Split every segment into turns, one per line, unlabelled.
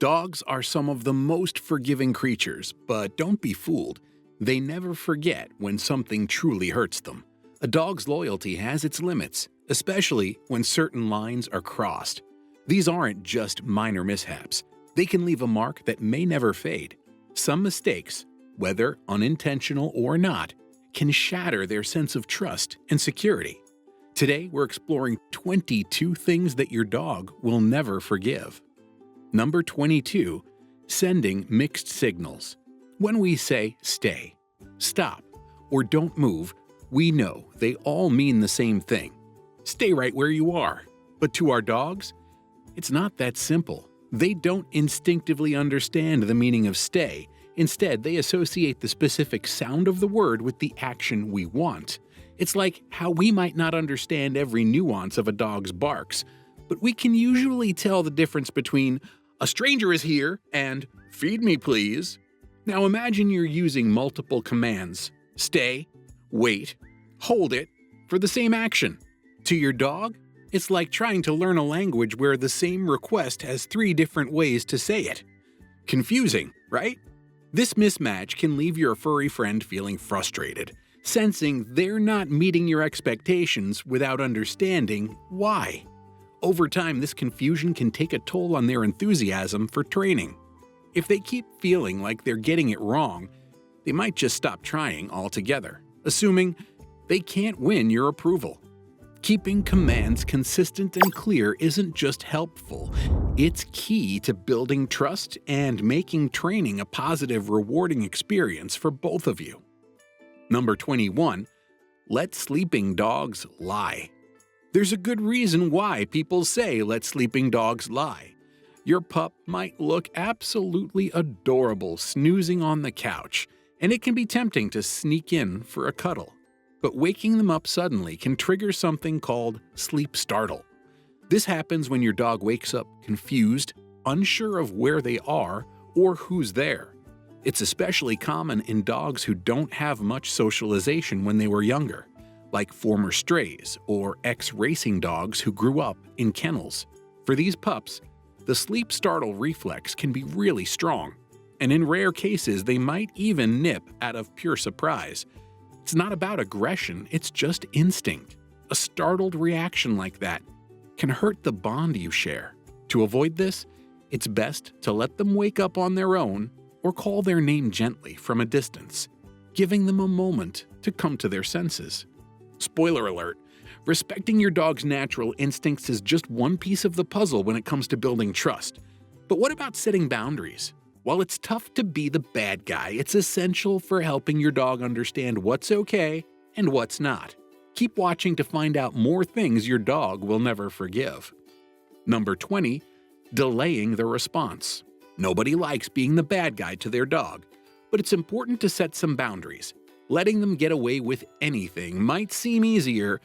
Dogs are some of the most forgiving creatures, but don't be fooled. They never forget when something truly hurts them. A dog's loyalty has its limits, especially when certain lines are crossed. These aren't just minor mishaps. They can leave a mark that may never fade. Some mistakes, whether unintentional or not, can shatter their sense of trust and security. Today, we're exploring 22 things that your dog will never forgive. Number 22. Sending mixed signals. When we say stay, stop, or don't move, we know they all mean the same thing. Stay right where you are. But to our dogs, it's not that simple. They don't instinctively understand the meaning of stay. Instead, they associate the specific sound of the word with the action we want. It's like how we might not understand every nuance of a dog's barks, but we can usually tell the difference between "a stranger is here" and "feed me, please." Now imagine you're using multiple commands: stay, wait, hold it, for the same action. To your dog, it's like trying to learn a language where the same request has 3 different ways to say it. Confusing, right? This mismatch can leave your furry friend feeling frustrated, sensing they're not meeting your expectations without understanding why. Over time, this confusion can take a toll on their enthusiasm for training. If they keep feeling like they're getting it wrong, they might just stop trying altogether, assuming they can't win your approval. Keeping commands consistent and clear isn't just helpful, it's key to building trust and making training a positive, rewarding experience for both of you. Number 21. Let sleeping dogs lie. There's a good reason why people say let sleeping dogs lie. Your pup might look absolutely adorable snoozing on the couch, and it can be tempting to sneak in for a cuddle. But waking them up suddenly can trigger something called sleep startle. This happens when your dog wakes up confused, unsure of where they are or who's there. It's especially common in dogs who don't have much socialization when they were younger, like former strays or ex-racing dogs who grew up in kennels. For these pups, the sleep startle reflex can be really strong, and in rare cases they might even nip out of pure surprise. It's not about aggression, it's just instinct. A startled reaction like that can hurt the bond you share. To avoid this, it's best to let them wake up on their own or call their name gently from a distance, giving them a moment to come to their senses. Spoiler alert, respecting your dog's natural instincts is just one piece of the puzzle when it comes to building trust. But what about setting boundaries? While it's tough to be the bad guy, it's essential for helping your dog understand what's okay and what's not. Keep watching to find out more things your dog will never forgive. Number 20. Delaying the response. Nobody likes being the bad guy to their dog, but it's important to set some boundaries. Letting them get away with anything might seem easier,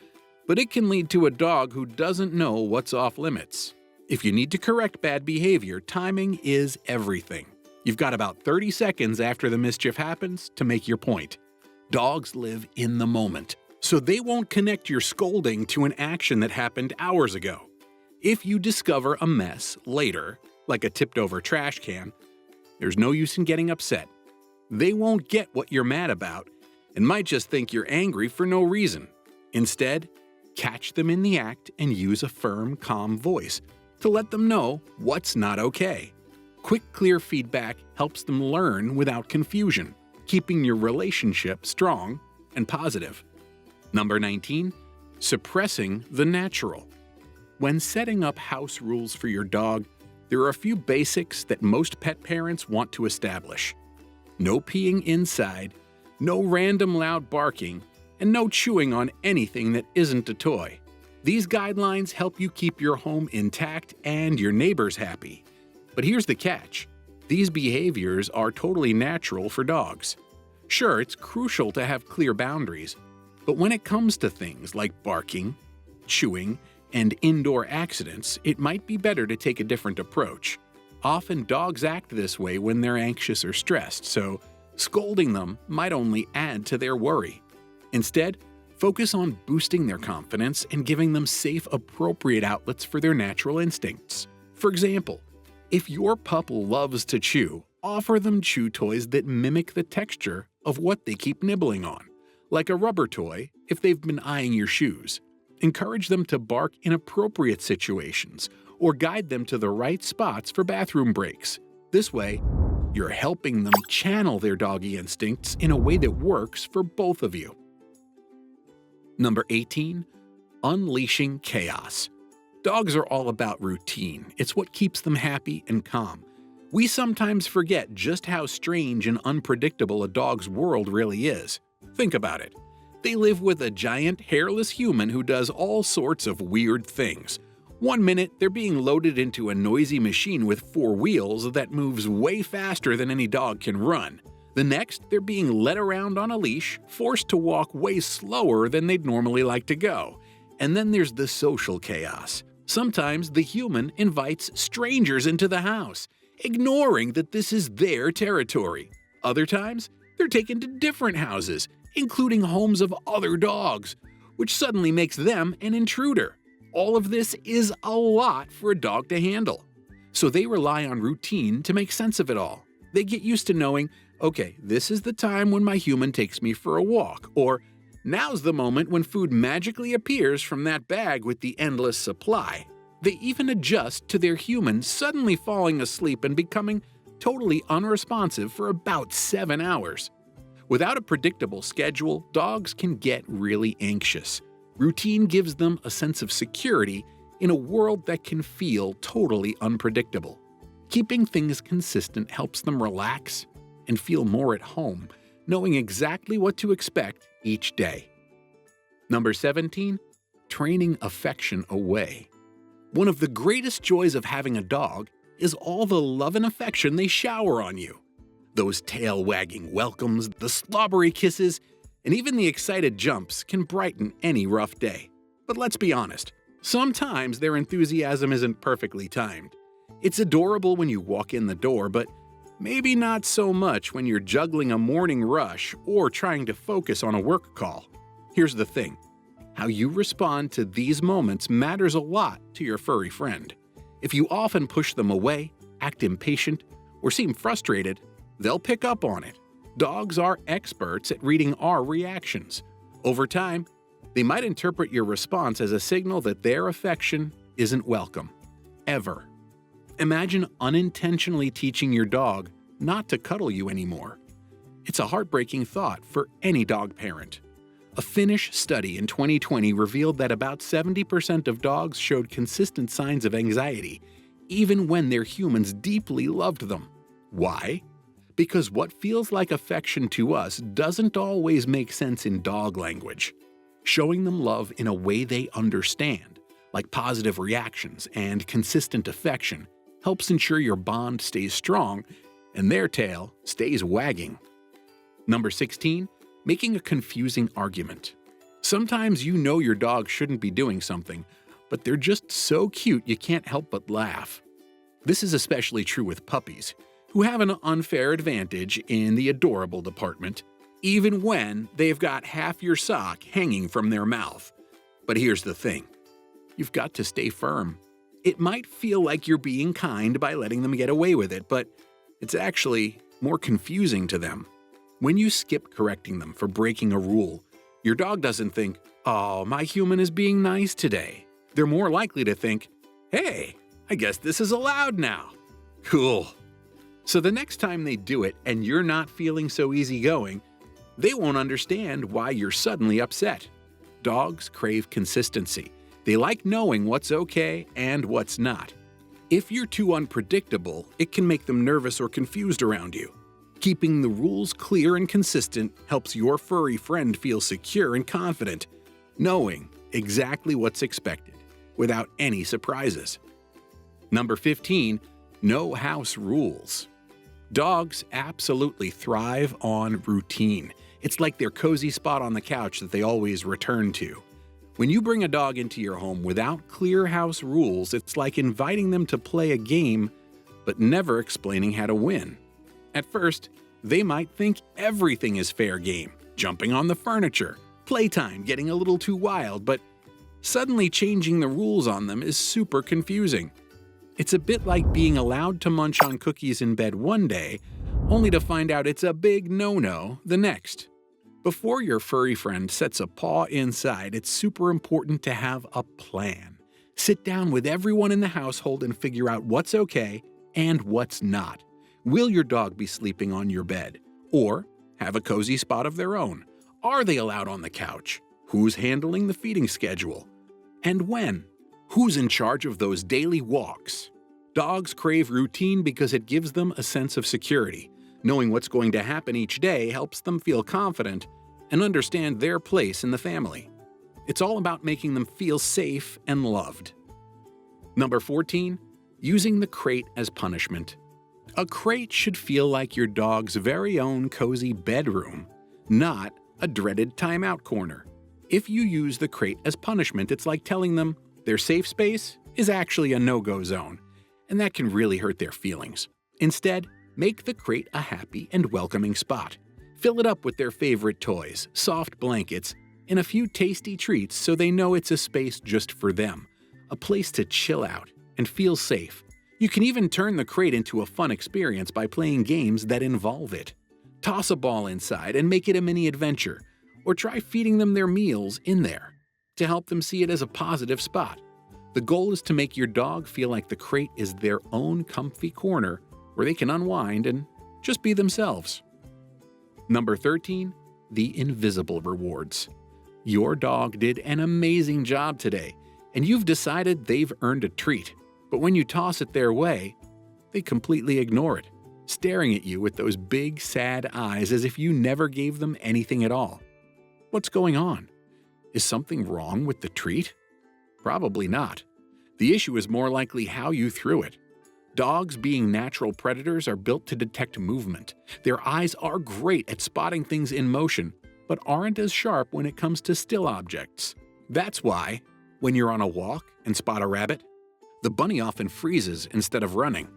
but it can lead to a dog who doesn't know what's off limits. If you need to correct bad behavior, timing is everything. You've got about 30 seconds after the mischief happens to make your point. Dogs live in the moment, so they won't connect your scolding to an action that happened hours ago. If you discover a mess later, like a tipped-over trash can, there's no use in getting upset. They won't get what you're mad about and might just think you're angry for no reason. Instead, catch them in the act and use a firm, calm voice to let them know what's not okay. Quick, clear feedback helps them learn without confusion, keeping your relationship strong and positive. Number 19. Suppressing the natural. When setting up house rules for your dog, there are a few basics that most pet parents want to establish. No peeing inside, no random loud barking, and no chewing on anything that isn't a toy. These guidelines help you keep your home intact and your neighbors happy. But here's the catch. These behaviors are totally natural for dogs. Sure, it's crucial to have clear boundaries, but when it comes to things like barking, chewing, and indoor accidents, it might be better to take a different approach. Often dogs act this way when they're anxious or stressed, so scolding them might only add to their worry. Instead, focus on boosting their confidence and giving them safe, appropriate outlets for their natural instincts. For example, If your pup loves to chew, offer them chew toys that mimic the texture of what they keep nibbling on, like a rubber toy if they've been eyeing your shoes. Encourage them to bark in appropriate situations or guide them to the right spots for bathroom breaks. This way, you're helping them channel their doggy instincts in a way that works for both of you. Number 18. Unleashing chaos. Dogs are all about routine. It's what keeps them happy and calm. We sometimes forget just how strange and unpredictable a dog's world really is. Think about it. They live with a giant, hairless human who does all sorts of weird things. One minute, they're being loaded into a noisy machine with 4 wheels that moves way faster than any dog can run. The next, they're being led around on a leash, forced to walk way slower than they'd normally like to go. And then there's the social chaos. Sometimes the human invites strangers into the house, ignoring that this is their territory. Other times, they're taken to different houses, including homes of other dogs, which suddenly makes them an intruder. All of this is a lot for a dog to handle. So they rely on routine to make sense of it all. They get used to knowing, okay, this is the time when my human takes me for a walk, or now's the moment when food magically appears from that bag with the endless supply. They even adjust to their human suddenly falling asleep and becoming totally unresponsive for about 7 hours. Without a predictable schedule, dogs can get really anxious. Routine gives them a sense of security in a world that can feel totally unpredictable. Keeping things consistent helps them relax and feel more at home, knowing exactly what to expect each day. Number 17. Training affection away. One of the greatest joys of having a dog is all the love and affection they shower on you. Those tail-wagging welcomes, the slobbery kisses, and even the excited jumps can brighten any rough day. But let's be honest, sometimes their enthusiasm isn't perfectly timed. It's adorable when you walk in the door, but maybe not so much when you're juggling a morning rush or trying to focus on a work call. Here's the thing. How you respond to these moments matters a lot to your furry friend. If you often push them away, act impatient, or seem frustrated, they'll pick up on it. Dogs are experts at reading our reactions. Over time, they might interpret your response as a signal that their affection isn't welcome. Ever. Imagine unintentionally teaching your dog not to cuddle you anymore. It's a heartbreaking thought for any dog parent. A Finnish study in 2020 revealed that about 70% of dogs showed consistent signs of anxiety, even when their humans deeply loved them. Why? Because what feels like affection to us doesn't always make sense in dog language. Showing them love in a way they understand, like positive reactions and consistent affection, helps ensure your bond stays strong and their tail stays wagging. Number 16. Making a confusing argument. Sometimes you know your dog shouldn't be doing something, but they're just so cute you can't help but laugh. This is especially true with puppies, who have an unfair advantage in the adorable department, even when they've got half your sock hanging from their mouth. But here's the thing. You've got to stay firm. It might feel like you're being kind by letting them get away with it, but it's actually more confusing to them. When you skip correcting them for breaking a rule, your dog doesn't think, "Oh, my human is being nice today." They're more likely to think, "Hey, I guess this is allowed now." Cool. So the next time they do it and you're not feeling so easygoing, they won't understand why you're suddenly upset. Dogs crave consistency. They like knowing what's okay and what's not. If you're too unpredictable, it can make them nervous or confused around you. Keeping the rules clear and consistent helps your furry friend feel secure and confident, knowing exactly what's expected, without any surprises. Number 15. No house rules. Dogs absolutely thrive on routine. It's like their cozy spot on the couch that they always return to. When you bring a dog into your home without clear house rules, it's like inviting them to play a game, but never explaining how to win. At first, they might think everything is fair game, jumping on the furniture, playtime getting a little too wild, but suddenly changing the rules on them is super confusing. It's a bit like being allowed to munch on cookies in bed one day, only to find out it's a big no-no the next. Before your furry friend sets a paw inside, it's super important to have a plan. Sit down with everyone in the household and figure out what's okay and what's not. Will your dog be sleeping on your bed? Or have a cozy spot of their own? Are they allowed on the couch? Who's handling the feeding schedule? And when? Who's in charge of those daily walks? Dogs crave routine because it gives them a sense of security. Knowing what's going to happen each day helps them feel confident and understand their place in the family. It's all about making them feel safe and loved. Number 14. Using the crate as punishment. A crate should feel like your dog's very own cozy bedroom, not a dreaded timeout corner. If you use the crate as punishment, it's like telling them their safe space is actually a no-go zone, and that can really hurt their feelings. Instead, make the crate a happy and welcoming spot. Fill it up with their favorite toys, soft blankets, and a few tasty treats so they know it's a space just for them, a place to chill out and feel safe. You can even turn the crate into a fun experience by playing games that involve it. Toss a ball inside and make it a mini adventure, or try feeding them their meals in there to help them see it as a positive spot. The goal is to make your dog feel like the crate is their own comfy corner where they can unwind and just be themselves. Number 13. The invisible rewards. Your dog did an amazing job today, and you've decided they've earned a treat. But when you toss it their way, they completely ignore it, staring at you with those big, sad eyes as if you never gave them anything at all. What's going on? Is something wrong with the treat? Probably not. The issue is more likely how you threw it. Dogs, being natural predators, are built to detect movement. Their eyes are great at spotting things in motion, but aren't as sharp when it comes to still objects. That's why, when you're on a walk and spot a rabbit, the bunny often freezes instead of running.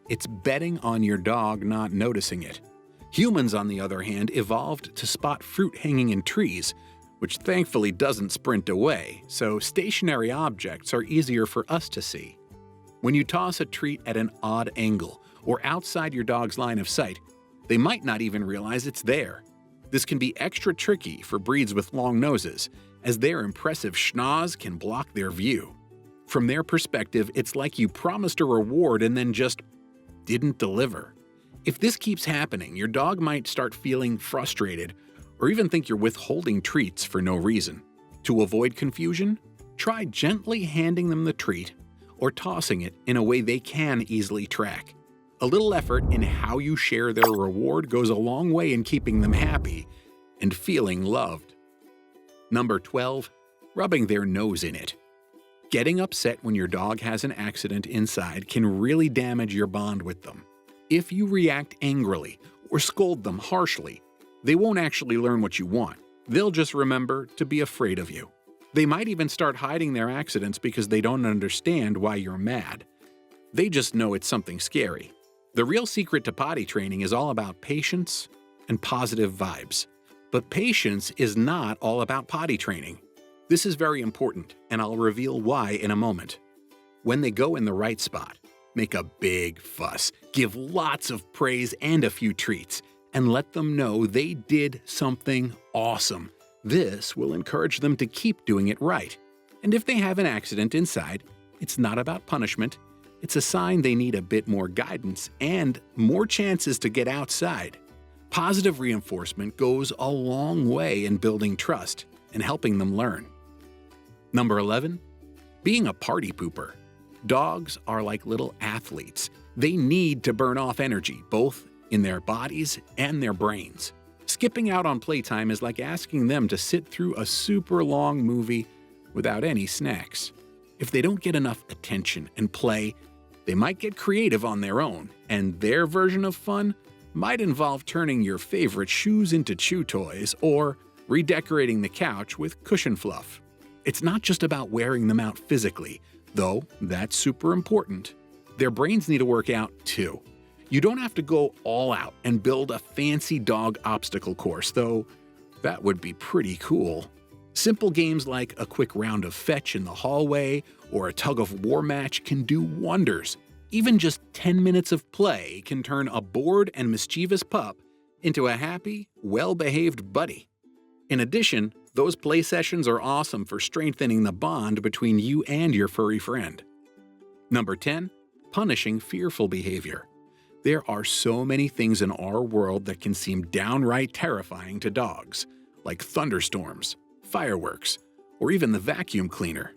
It's betting on your dog not noticing it. Humans, on the other hand, evolved to spot fruit hanging in trees, which thankfully doesn't sprint away, so stationary objects are easier for us to see. When you toss a treat at an odd angle or outside your dog's line of sight, they might not even realize it's there. This can be extra tricky for breeds with long noses, as their impressive schnoz can block their view. From their perspective, it's like you promised a reward and then just didn't deliver. If this keeps happening, your dog might start feeling frustrated or even think you're withholding treats for no reason. To avoid confusion, try gently handing them the treat or tossing it in a way they can easily track. A little effort in how you share their reward goes a long way in keeping them happy and feeling loved. Number 12. Rubbing their nose in it. Getting upset when your dog has an accident inside can really damage your bond with them. If you react angrily or scold them harshly, they won't actually learn what you want. They'll just remember to be afraid of you. They might even start hiding their accidents because they don't understand why you're mad. They just know it's something scary. The real secret to potty training is all about patience and positive vibes. But patience is not all about potty training. This is very important, and I'll reveal why in a moment. When they go in the right spot, make a big fuss, give lots of praise and a few treats, and let them know they did something awesome. This will encourage them to keep doing it right. And if they have an accident inside, it's not about punishment. It's a sign they need a bit more guidance and more chances to get outside. Positive reinforcement goes a long way in building trust and helping them learn. Number 11. Being a party pooper. Dogs are like little athletes. They need to burn off energy, both in their bodies and their brains. Skipping out on playtime is like asking them to sit through a super long movie without any snacks. If they don't get enough attention and play, they might get creative on their own, and their version of fun might involve turning your favorite shoes into chew toys or redecorating the couch with cushion fluff. It's not just about wearing them out physically, though that's super important. Their brains need to work out too. You don't have to go all out and build a fancy dog obstacle course, though that would be pretty cool. Simple games like a quick round of fetch in the hallway or a tug-of-war match can do wonders. Even just 10 minutes of play can turn a bored and mischievous pup into a happy, well-behaved buddy. In addition, those play sessions are awesome for strengthening the bond between you and your furry friend. Number 10. Punishing fearful behavior. There are so many things in our world that can seem downright terrifying to dogs, like thunderstorms, fireworks, or even the vacuum cleaner.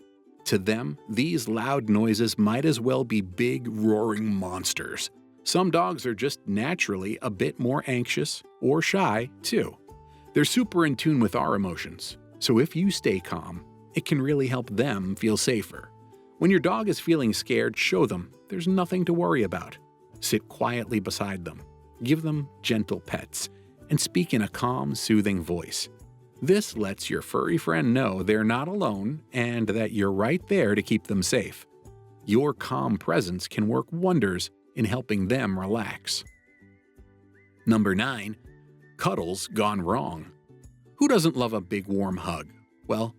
To them, these loud noises might as well be big, roaring monsters. Some dogs are just naturally a bit more anxious or shy, too. They're super in tune with our emotions, so if you stay calm, it can really help them feel safer. When your dog is feeling scared, show them there's nothing to worry about. Sit quietly beside them, give them gentle pets, and speak in a calm, soothing voice. This lets your furry friend know they're not alone and that you're right there to keep them safe. Your calm presence can work wonders in helping them relax. Number 9. Cuddles gone wrong. Who doesn't love a big warm hug? Well,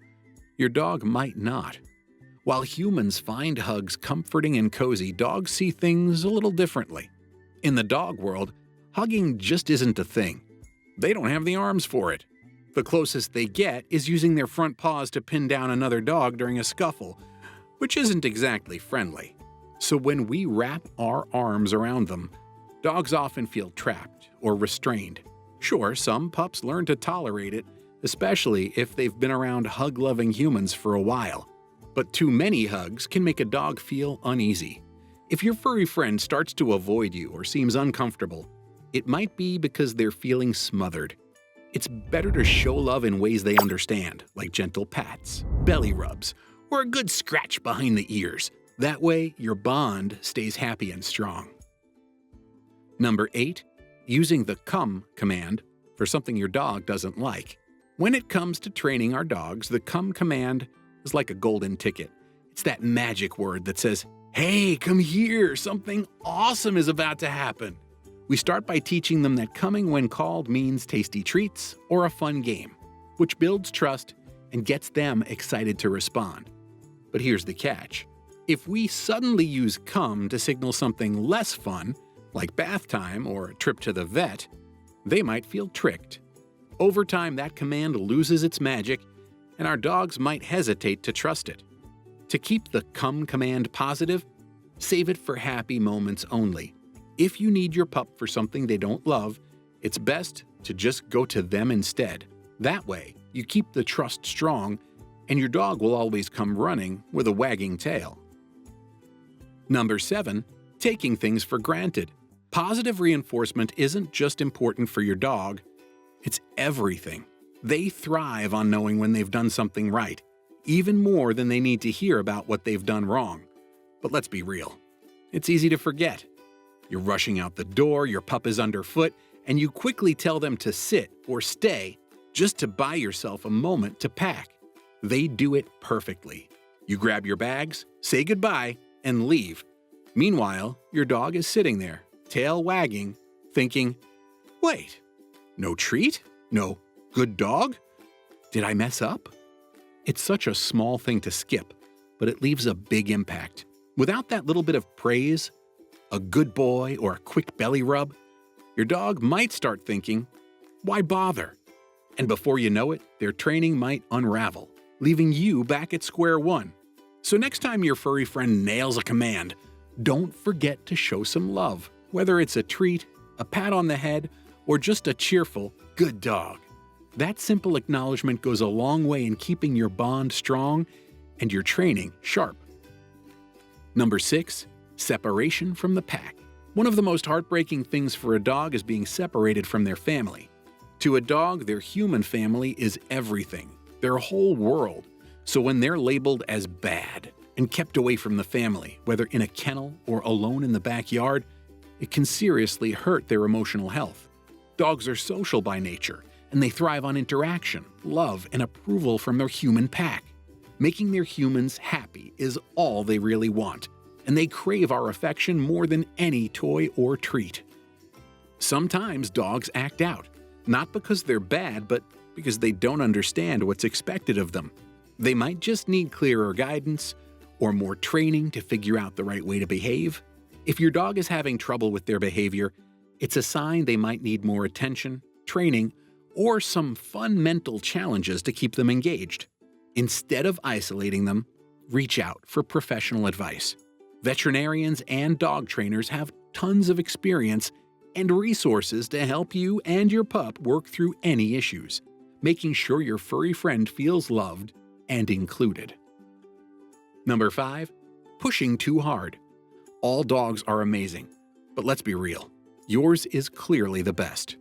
your dog might not. While humans find hugs comforting and cozy, dogs see things a little differently. In the dog world, hugging just isn't a thing. They don't have the arms for it. The closest they get is using their front paws to pin down another dog during a scuffle, which isn't exactly friendly. So when we wrap our arms around them, dogs often feel trapped or restrained. Sure, some pups learn to tolerate it, especially if they've been around hug-loving humans for a while. But too many hugs can make a dog feel uneasy. If your furry friend starts to avoid you or seems uncomfortable, it might be because they're feeling smothered. It's better to show love in ways they understand, like gentle pats, belly rubs, or a good scratch behind the ears. That way, your bond stays happy and strong. Number 8. Using the come command for something your dog doesn't like. When it comes to training our dogs, the come command is like a golden ticket. It's that magic word that says, "Hey, come here, something awesome is about to happen." We start by teaching them that coming when called means tasty treats or a fun game, which builds trust and gets them excited to respond. But here's the catch. If we suddenly use come to signal something less fun, like bath time or a trip to the vet, they might feel tricked. Over time, that command loses its magic, and our dogs might hesitate to trust it. To keep the come command positive, save it for happy moments only. If you need your pup for something they don't love, it's best to just go to them instead. That way, you keep the trust strong, and your dog will always come running with a wagging tail. Number 7. Taking things for granted. Positive reinforcement isn't just important for your dog, it's everything. They thrive on knowing when they've done something right, even more than they need to hear about what they've done wrong. But let's be real. It's easy to forget. You're rushing out the door, your pup is underfoot, and you quickly tell them to sit or stay just to buy yourself a moment to pack. They do it perfectly. You grab your bags, say goodbye, and leave. Meanwhile, your dog is sitting there, tail wagging, thinking, "Wait, no treat? No good dog? Did I mess up?" It's such a small thing to skip, but it leaves a big impact. Without that little bit of praise, a good boy or a quick belly rub, your dog might start thinking, "Why bother?" And before you know it, their training might unravel, leaving you back at square one. So next time your furry friend nails a command, don't forget to show some love, whether it's a treat, a pat on the head, or just a cheerful, "Good dog." That simple acknowledgement goes a long way in keeping your bond strong and your training sharp. Number 6. Separation from the pack. One of the most heartbreaking things for a dog is being separated from their family. To a dog, their human family is everything, their whole world. So when they're labeled as bad and kept away from the family, whether in a kennel or alone in the backyard, it can seriously hurt their emotional health. Dogs are social by nature, and they thrive on interaction, love, and approval from their human pack. Making their humans happy is all they really want, and they crave our affection more than any toy or treat. Sometimes dogs act out, not because they're bad, but because they don't understand what's expected of them. They might just need clearer guidance or more training to figure out the right way to behave. If your dog is having trouble with their behavior, it's a sign they might need more attention, training, or some fun mental challenges to keep them engaged. Instead of isolating them, reach out for professional advice. Veterinarians and dog trainers have tons of experience and resources to help you and your pup work through any issues, making sure your furry friend feels loved and included. Number 5. Pushing too hard. All dogs are amazing, but let's be real, yours is clearly the best.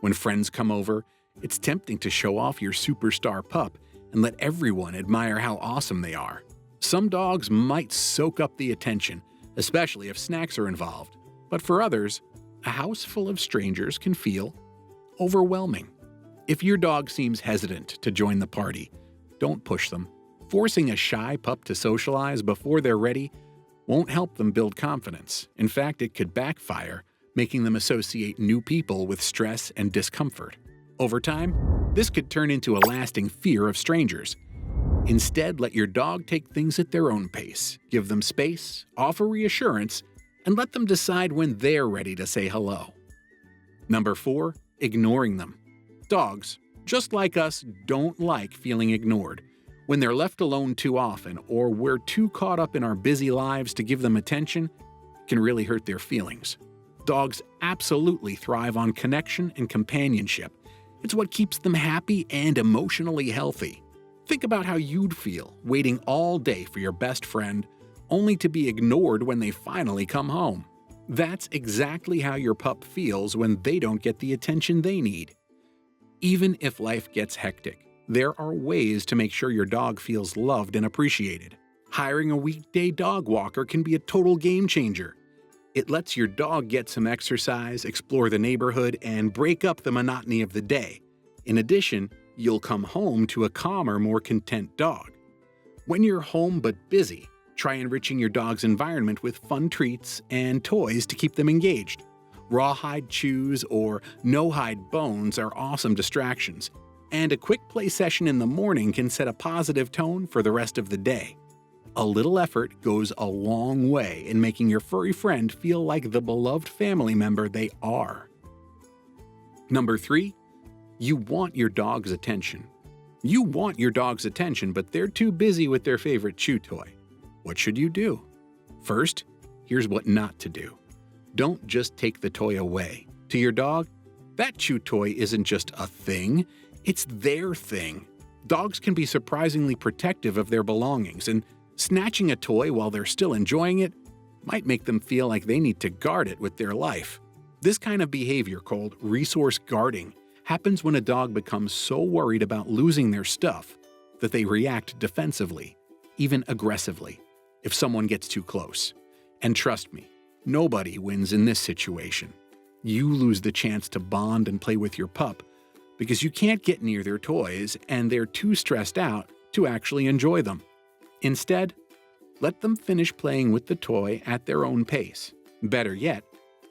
When friends come over, it's tempting to show off your superstar pup and let everyone admire how awesome they are. Some dogs might soak up the attention, especially if snacks are involved, but for others, a house full of strangers can feel overwhelming. If your dog seems hesitant to join the party, don't push them. Forcing a shy pup to socialize before they're ready won't help them build confidence. In fact, it could backfire, making them associate new people with stress and discomfort. Over time, this could turn into a lasting fear of strangers. Instead, let your dog take things at their own pace. Give them space, offer reassurance, and let them decide when they're ready to say hello. Number 4. Ignoring them. Dogs, just like us, don't like feeling ignored. When they're left alone too often, or we're too caught up in our busy lives to give them attention, it can really hurt their feelings. Dogs absolutely thrive on connection and companionship. It's what keeps them happy and emotionally healthy. Think about how you'd feel waiting all day for your best friend, only to be ignored when they finally come home. That's exactly how your pup feels when they don't get the attention they need. Even if life gets hectic, there are ways to make sure your dog feels loved and appreciated. Hiring a weekday dog walker can be a total game changer. It lets your dog get some exercise, explore the neighborhood, and break up the monotony of the day. In addition, you'll come home to a calmer, more content dog. When you're home but busy, try enriching your dog's environment with fun treats and toys to keep them engaged. Rawhide chews or no-hide bones are awesome distractions, and a quick play session in the morning can set a positive tone for the rest of the day. A little effort goes a long way in making your furry friend feel like the beloved family member they are. Number 3. You want your dog's attention. You want your dog's attention, but they're too busy with their favorite chew toy. What should you do? First, here's what not to do. Don't just take the toy away. To your dog, that chew toy isn't just a thing, it's their thing. Dogs can be surprisingly protective of their belongings, and snatching a toy while they're still enjoying it might make them feel like they need to guard it with their life. This kind of behavior, called resource guarding, happens when a dog becomes so worried about losing their stuff that they react defensively, even aggressively, if someone gets too close. And trust me, nobody wins in this situation. You lose the chance to bond and play with your pup because you can't get near their toys and they're too stressed out to actually enjoy them. Instead, let them finish playing with the toy at their own pace. Better yet,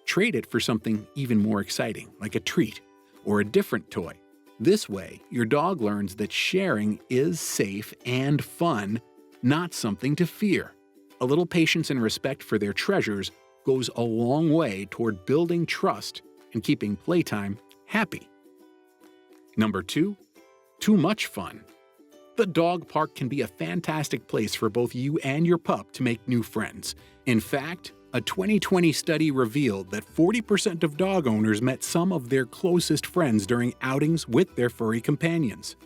trade it for something even more exciting, like a treat or a different toy. This way, your dog learns that sharing is safe and fun, not something to fear. A little patience and respect for their treasures goes a long way toward building trust and keeping playtime happy. Number 2. Too much fun. The dog park can be a fantastic place for both you and your pup to make new friends. In fact, a 2020 study revealed that 40% of dog owners met some of their closest friends during outings with their furry companions.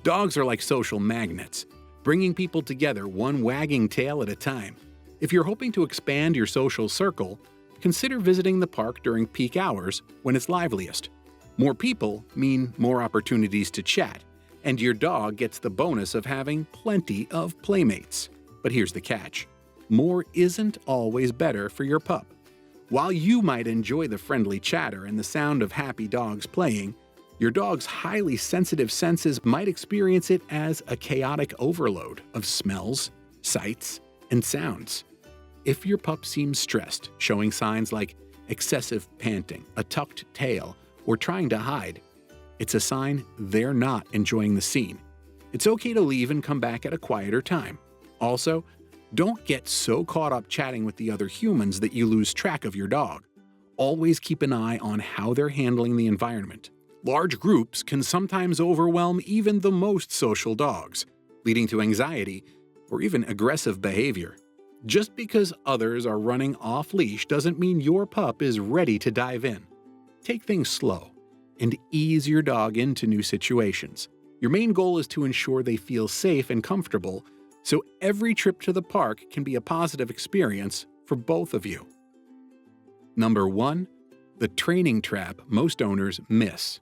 Dogs are like social magnets, bringing people together one wagging tail at a time. If you're hoping to expand your social circle, consider visiting the park during peak hours when it's liveliest. More people mean more opportunities to chat, and your dog gets the bonus of having plenty of playmates. But here's the catch. More isn't always better for your pup. While you might enjoy the friendly chatter and the sound of happy dogs playing, your dog's highly sensitive senses might experience it as a chaotic overload of smells, sights, and sounds. If your pup seems stressed, showing signs like excessive panting, a tucked tail, or trying to hide, It's a sign they're not enjoying the scene. It's okay to leave and come back at a quieter time. Also, don't get so caught up chatting with the other humans that you lose track of your dog. Always keep an eye on how they're handling the environment. Large groups can sometimes overwhelm even the most social dogs, leading to anxiety or even aggressive behavior. Just because others are running off-leash doesn't mean your pup is ready to dive in. Take things slow and ease your dog into new situations. Your main goal is to ensure they feel safe and comfortable, so every trip to the park can be a positive experience for both of you. Number 1. The training trap most owners miss.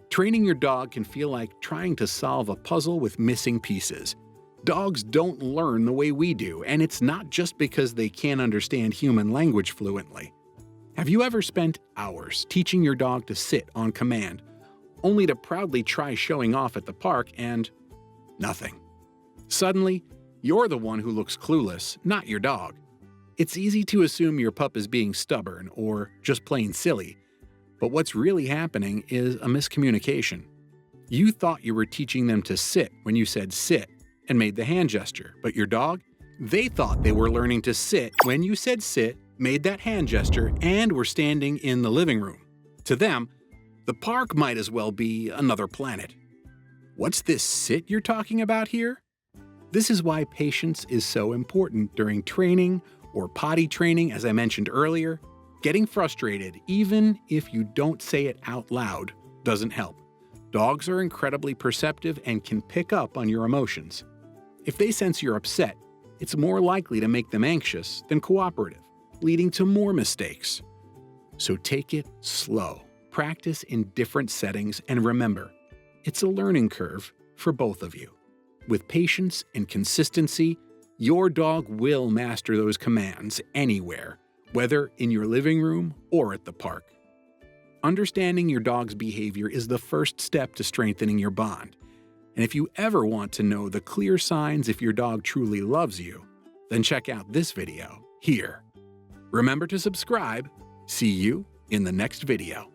Training your dog can feel like trying to solve a puzzle with missing pieces. Dogs don't learn the way we do, and it's not just because they can't understand human language fluently. Have you ever spent hours teaching your dog to sit on command, only to proudly try showing off at the park and nothing? Suddenly, you're the one who looks clueless, not your dog. It's easy to assume your pup is being stubborn or just plain silly, but what's really happening is a miscommunication. You thought you were teaching them to sit when you said sit and made the hand gesture, but your dog? They thought they were learning to sit when you said sit, made that hand gesture, and were standing in the living room. To them, the park might as well be another planet. What's this sit you're talking about here? This is why patience is so important during training or potty training, as I mentioned earlier. Getting frustrated, even if you don't say it out loud, doesn't help. Dogs are incredibly perceptive and can pick up on your emotions. If they sense you're upset, it's more likely to make them anxious than cooperative, leading to more mistakes. So take it slow, practice in different settings, and remember, it's a learning curve for both of you. With patience and consistency, your dog will master those commands anywhere, whether in your living room or at the park. Understanding your dog's behavior is the first step to strengthening your bond. And if you ever want to know the clear signs if your dog truly loves you, then check out this video here. Remember to subscribe. See you in the next video.